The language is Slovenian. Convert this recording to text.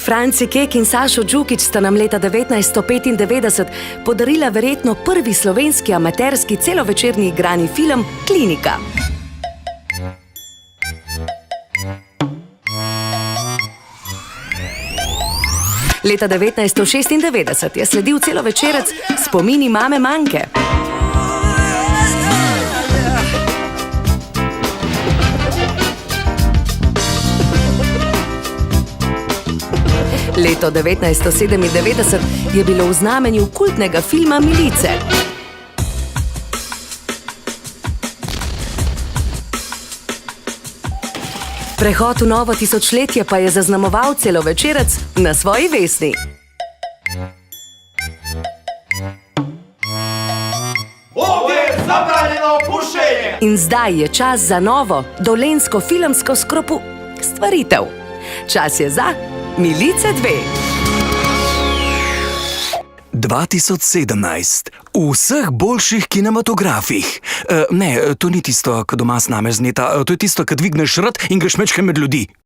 Franci Kek in Sašo Džukić sta nam leta 1995 podarila verjetno prvi slovenski amaterski celovečerni igrani film Klinika. Leta 1996 je sledil celovečerec Spomini mame Manke. Leto 1997 je bilo v znamenju kultnega filma Milice. Prehod v novo tisočletje pa je zaznamoval celovečerec Na svoji vesni. Ovdje je zabranjeno pušenje! In zdaj je čas za novo dolenjsko filmsko stvaritev. Čas je za Milice 2. 2017. V vseh boljših kinematografih. Ne, to ni tisto, ko doma snameš z neta, to je tisto, ko dvigneš rad in greš mečke med ljudi.